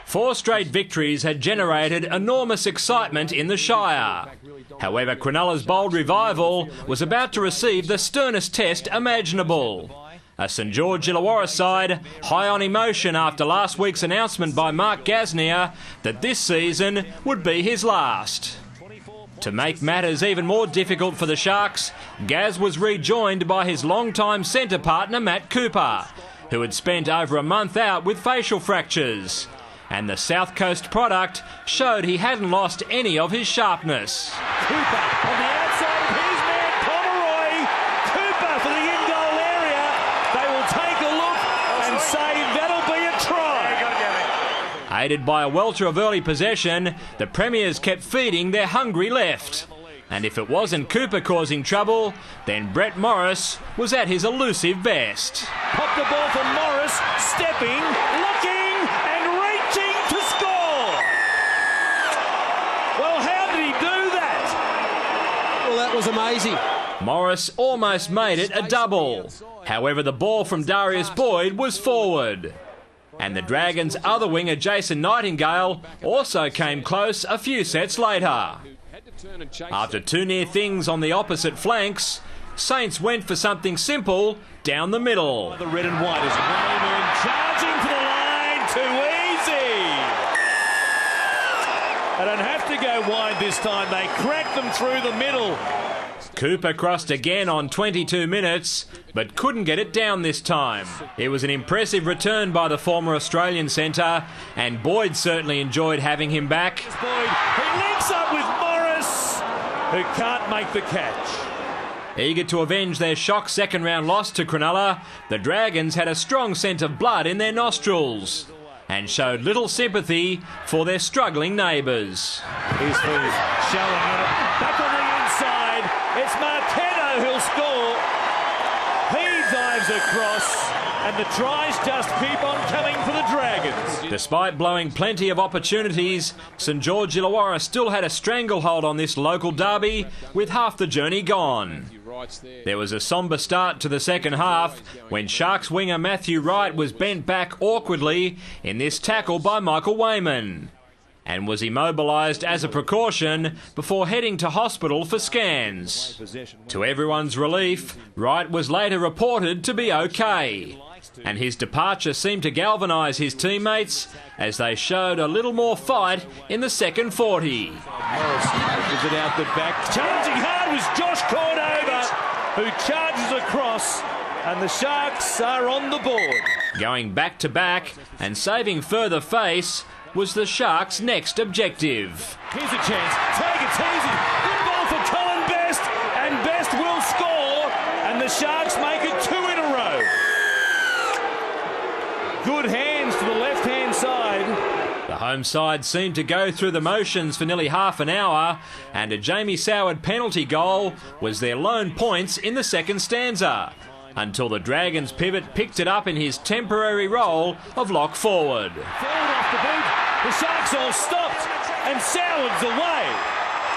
4 straight victories had generated enormous excitement in the Shire. However, Cronulla's bold revival was about to receive the sternest test imaginable. A St George Illawarra side high on emotion after last week's announcement by Mark Gasnier that this season would be his last. To make matters even more difficult for the Sharks, Gaz was rejoined by his longtime centre partner Matt Cooper, who had spent over a month out with facial fractures. And the South Coast product showed he hadn't lost any of his sharpness. Cooper on the outside of his man Pomeroy. Cooper for the in-goal area. They will take a look and say that'll be a try. Aided by a welter of early possession, the Premiers kept feeding their hungry left. And if it wasn't Cooper causing trouble, then Brett Morris was at his elusive best. Pop the ball for Morris, stepping, looking and reaching to score. Well, how did he do that? Well, that was amazing. Morris almost made it a double. However, the ball from Darius Boyd was forward. And the Dragons' other winger, Jason Nightingale, also came close a few sets later. After 2 near things on the opposite flanks, Saints went for something simple down the middle. The red and white is Raymond charging to the line, too easy. They don't have to go wide this time, they crack them through the middle. Cooper crossed again on 22 minutes, but couldn't get it down this time. It was an impressive return by the former Australian centre, and Boyd certainly enjoyed having him back. Boyd, he links up with Morris, who can't make the catch. Eager to avenge their shock second-round loss to Cronulla, the Dragons had a strong scent of blood in their nostrils and showed little sympathy for their struggling neighbours. Here's Food showing it. Back on the inside. It's Marquetto who'll score. He dives across, and the tries just keep on coming for the Dragons. Despite blowing plenty of opportunities, St George Illawarra still had a stranglehold on this local derby with half the journey gone. There was a sombre start to the second half when Sharks winger Matthew Wright was bent back awkwardly in this tackle by Michael Wayman and was immobilised as a precaution before heading to hospital for scans. To everyone's relief, Wright was later reported to be okay, and his departure seemed to galvanise his teammates as they showed a little more fight in the second 40. Morris gives it out the back. Charging hard was Josh Cordova, who charges across, and the Sharks are on the board. Going back to back and saving further face was the Sharks' next objective. Here's a chance. Take it easy. Good ball for Colin Best, and Best will score, and the Sharks make it 2 in a row. Good hands to the left-hand side. The home side seemed to go through the motions for nearly half an hour, and a Jamie Soward penalty goal was their lone points in the second stanza, until the Dragons pivot picked it up in his temporary role of lock forward. Forward off the boot. The Sharks all stopped, and Soward's away.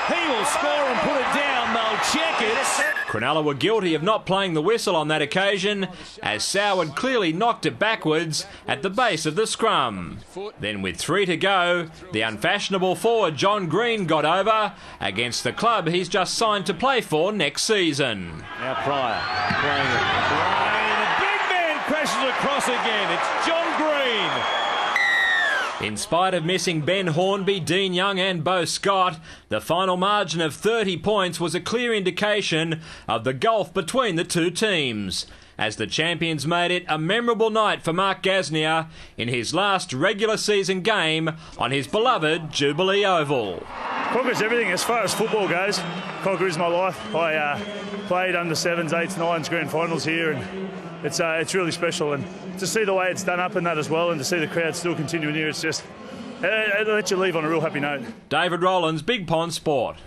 He will score and put it down. They'll check it. Cronulla were guilty of not playing the whistle on that occasion, as Soward clearly knocked it backwards at the base of the scrum. Then with 3 to go, the unfashionable forward John Green got over against the club he's just signed to play for next season. Now Pryor playing it. The big man crashes across again. It's John Green. In spite of missing Ben Hornby, Dean Young and Beau Scott, the final margin of 30 points was a clear indication of the gulf between the two teams, as the champions made it a memorable night for Mark Gasnier in his last regular season game on his beloved Jubilee Oval. Conquer's everything as far as football goes. Conquer is my life. I played under 7s, 8s, 9s grand finals here, and it's really special. And to see the way it's done up in that as well, and to see the crowd still continuing here, it's just it lets you leave on a real happy note. David Rowlands, Big Pond Sport.